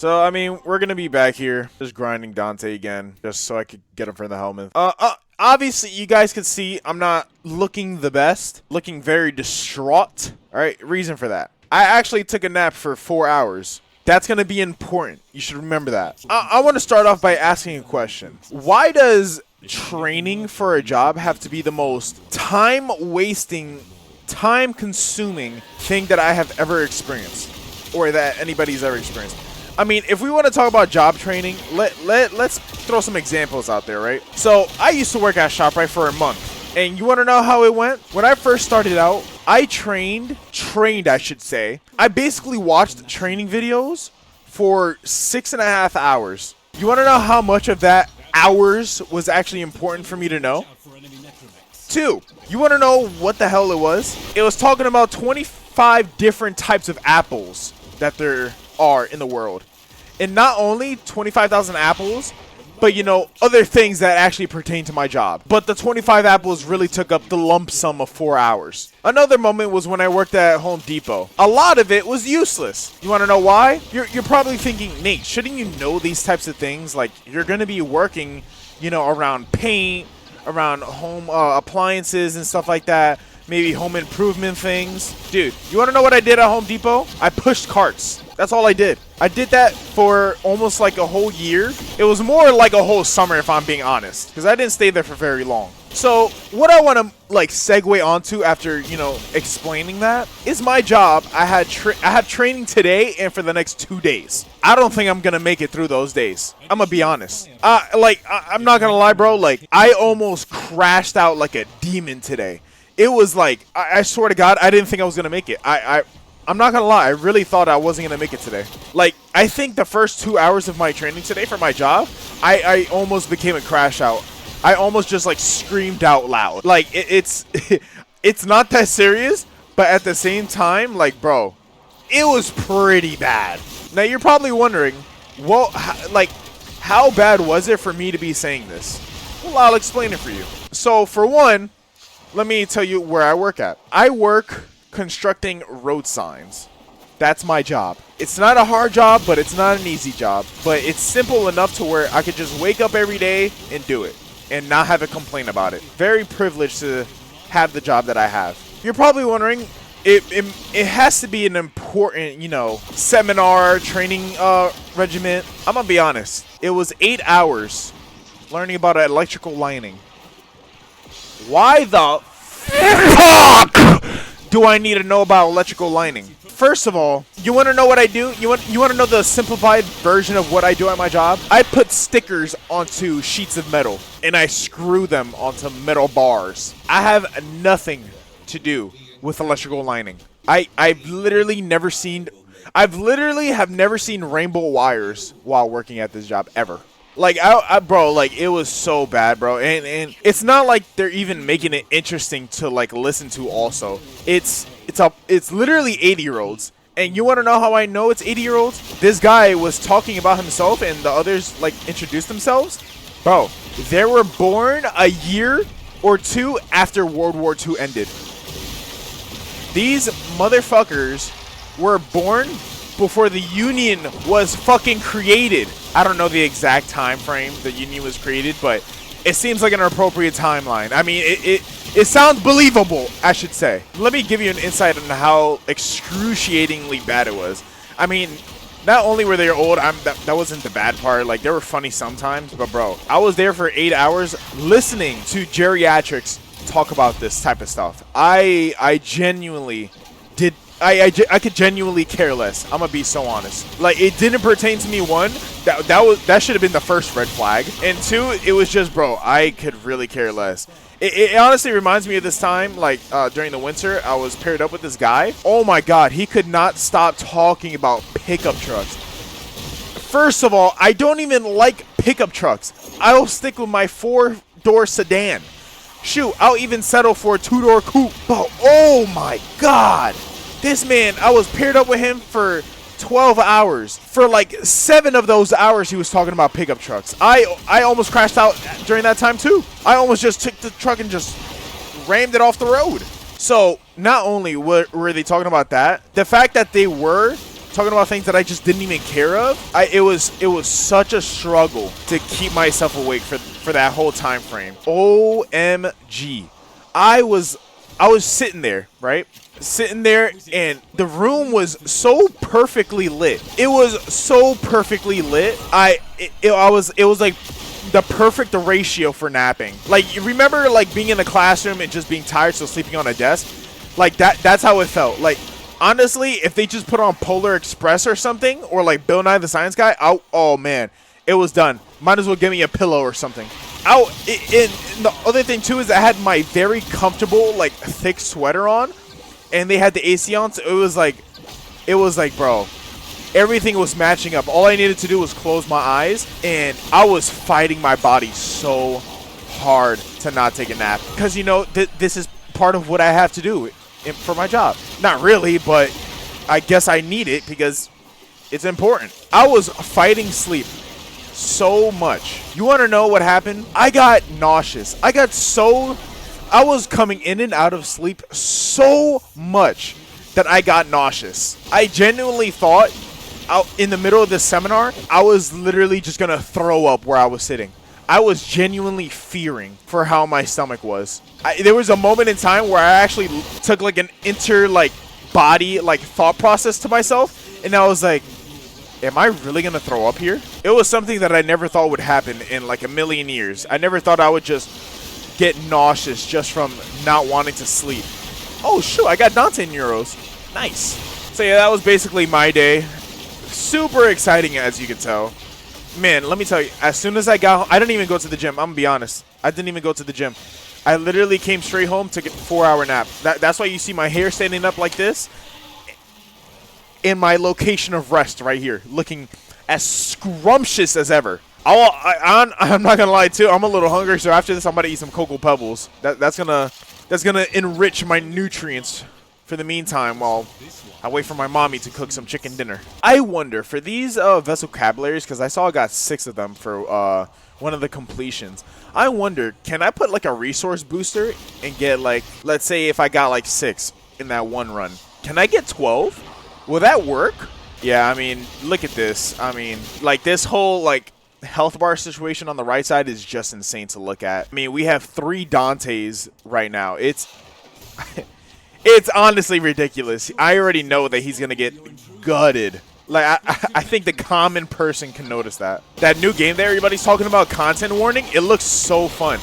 So, I mean, we're gonna be back here, just grinding Dante again, just so I could get him for the helmet. Obviously, you guys can see I'm not looking the best, looking very distraught. All right, reason for that. I actually took a nap for 4 hours. That's gonna be important. You should remember that. I want to start off by asking a question. Why does training for a job have to be the most time-wasting, time-consuming thing that I have ever experienced, or that anybody's ever experienced? I mean, if we want to talk about job training, let's throw some examples out there, right? So I used to work at ShopRite for a month, and you want to know how it went? When I first started out, I trained I should say. I basically watched training videos for 6.5 hours. You want to know how much of that hours was actually important for me to know? 2, you want to know what the hell it was? It was talking about 25 different types of apples that there are in the world. And not only 25,000 apples, but you know, other things that actually pertain to my job. But the 25 apples really took up the lump sum of 4 hours. Another moment was when I worked at Home Depot. A lot of it was useless. You want to know why? You're probably thinking, Nate, shouldn't you know these types of things? Like, you're going to be working, you know, around paint, around home appliances and stuff like that. Maybe home improvement things. Dude, you want to know what I did at Home Depot? I pushed carts. That's all I did. I did that for almost like a whole year. It was more like a whole summer, if I'm being honest, because I didn't stay there for very long. So what I want to like segue onto after, you know, explaining that is my job. I had training today and for the next 2 days. I don't think I'm going to make it through those days. I'm going to be honest. I'm not going to lie, bro. Like, I almost crashed out like a demon today. It was like, I swear to God, I didn't think I was going to make it. I'm not going to lie. I really thought I wasn't going to make it today. Like, I think the first 2 hours of my training today for my job, I almost became a crash out. I almost just like screamed out loud. Like, it's not that serious, but at the same time, like, bro, it was pretty bad. Now, you're probably wondering, well, how bad was it for me to be saying this? Well, I'll explain it for you. So, for one, let me tell you where I work at. I work constructing road signs. That's my job. It's not a hard job, but it's not an easy job. But it's simple enough to where I could just wake up every day and do it and not have a complaint about it. Very privileged to have the job that I have. You're probably wondering, it has to be an important, you know, seminar, training regiment. I'm going to be honest. It was 8 hours learning about electrical lining. Why the fuck do I need to know about electrical lining? First of all, you want to know what I do? You want to know the simplified version of what I do at my job? I put stickers onto sheets of metal and I screw them onto metal bars. I have nothing to do with electrical lining. I've literally have never seen rainbow wires while working at this job ever. Like, bro, like, it was so bad, bro. And it's not like they're even making it interesting to, like, listen to also. It's literally 80-year-olds. And you want to know how I know it's 80-year-olds? This guy was talking about himself and the others, like, introduced themselves. Bro, they were born a year or two after World War II ended. These motherfuckers were born before the Union was fucking created. I don't know the exact time frame the Union was created, but it seems like an appropriate timeline. I mean, it sounds believable, I should say. Let me give you an insight on how excruciatingly bad it was. I mean, not only were they old, that wasn't the bad part. Like, they were funny sometimes, but bro, I was there for 8 hours listening to geriatrics talk about this type of stuff. I genuinely did. I could genuinely care less. I'm gonna be so honest. Like, it didn't pertain to me. One, that should have been the first red flag. And two, it was just, bro, I could really care less. It honestly reminds me of this time, like, during the winter, I was paired up with this guy. Oh my God, he could not stop talking about pickup trucks. First of all, I don't even like pickup trucks. I'll stick with my 4-door sedan. Shoot, I'll even settle for a 2-door coupe. But oh my God. This man, I was paired up with him for 12 hours. For like 7 of those hours, he was talking about pickup trucks. I almost crashed out during that time too. I almost just took the truck and just rammed it off the road. So not only were they talking about that, the fact that they were talking about things that I just didn't even care of. It was such a struggle to keep myself awake for that whole time frame. OMG. I was sitting there, right? Sitting there, and the room was so perfectly lit. It was so perfectly lit. It was like the perfect ratio for napping. Like, you remember like being in the classroom and just being tired, so sleeping on a desk? Like that's how it felt. Like, honestly, if they just put on Polar Express or something, or like Bill Nye the Science Guy, oh man, it was done. Might as well give me a pillow or something. And the other thing too is I had my very comfortable like thick sweater on, and they had the AC on, so it was like, bro, everything was matching up. All I needed to do was close my eyes, and I was fighting my body so hard to not take a nap, because you know this is part of what I have to do for my job. Not really, but I guess I need it because it's important. I was fighting sleep so much. You want to know what happened? I got nauseous. I was coming in and out of sleep so much that I got nauseous. I genuinely thought out in the middle of this seminar, I was literally just going to throw up where I was sitting. I was genuinely fearing for how my stomach was. There was a moment in time where I actually took like an body thought process to myself, and I was like, am I really going to throw up here? It was something that I never thought would happen in like a million years. I never thought I would just get nauseous just from not wanting to sleep. Oh, shoot, I got Dante in Euros. Nice. So yeah, that was basically my day. Super exciting, as you can tell. Man, let me tell you, as soon as I got home, I didn't even go to the gym. I'm going to be honest. I didn't even go to the gym. I literally came straight home to get a 4-hour nap. That's why you see my hair standing up like this in my location of rest right here, looking as scrumptious as ever. I'm not going to lie, too. I'm a little hungry, so after this, I'm going to eat some Cocoa Pebbles. That's gonna enrich my nutrients for the meantime while I wait for my mommy to cook some chicken dinner. I wonder, for these vocabularies, because I saw I got 6 of them for one of the completions. I wonder, can I put like a resource booster and get like, let's say if I got like 6 in that one run, can I get 12? Will that work? Yeah, I mean, look at this. I mean, like this whole like health bar situation on the right side is just insane to look at. I mean, we have 3 Dantes right now. It's honestly ridiculous. I already know that he's gonna get gutted. Like, I think the common person can notice that. That new game that everybody's talking about, content warning, it looks so fun.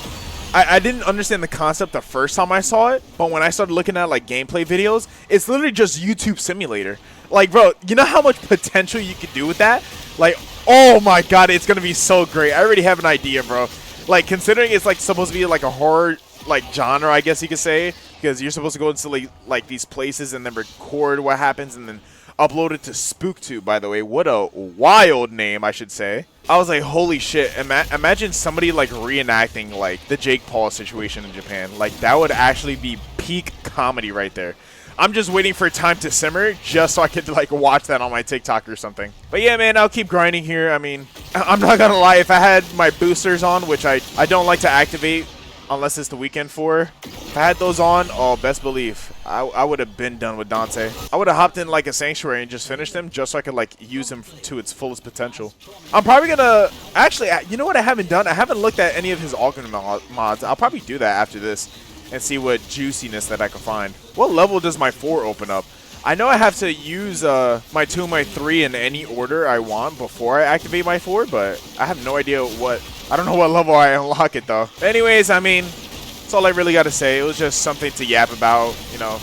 I didn't understand the concept the first time I saw it, but when I started looking at like gameplay videos, it's literally just YouTube Simulator. Like, bro, you know how much potential you could do with that? Like, oh my god, it's gonna be so great. I already have an idea, bro. Like, considering it's like supposed to be like a horror like genre, I guess you could say, because you're supposed to go into like these places and then record what happens and then upload it to SpookTube, by the way. What a wild name, I should say. I was like, holy shit, imagine somebody like reenacting like the Jake Paul situation in Japan. Like, that would actually be peak comedy right there. I'm just waiting for time to simmer just so I could like watch that on my TikTok or something. But yeah, man, I'll keep grinding here. I mean, I'm not gonna lie, if I had my boosters on, which I don't like to activate unless it's the weekend for. If I had those on, oh, best believe, I would have been done with Dante. I would have hopped in like a Sanctuary and just finished him just so I could like use him to its fullest potential. I'm probably gonna, actually, you know what I haven't done? I haven't looked at any of his augment mods. I'll probably do that after this and see what juiciness that I can find. What level does my 4 open up? I know I have to use my 2 and my 3 in any order I want before I activate my 4, but I have no idea what, I don't know what level I unlock it though. Anyways, I mean, that's all I really got to say. It was just something to yap about, you know,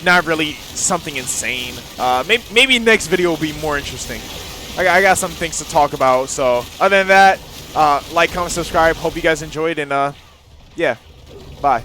not really something insane. Maybe next video will be more interesting. I got some things to talk about, so other than that, like, comment, subscribe. Hope you guys enjoyed, and yeah, bye.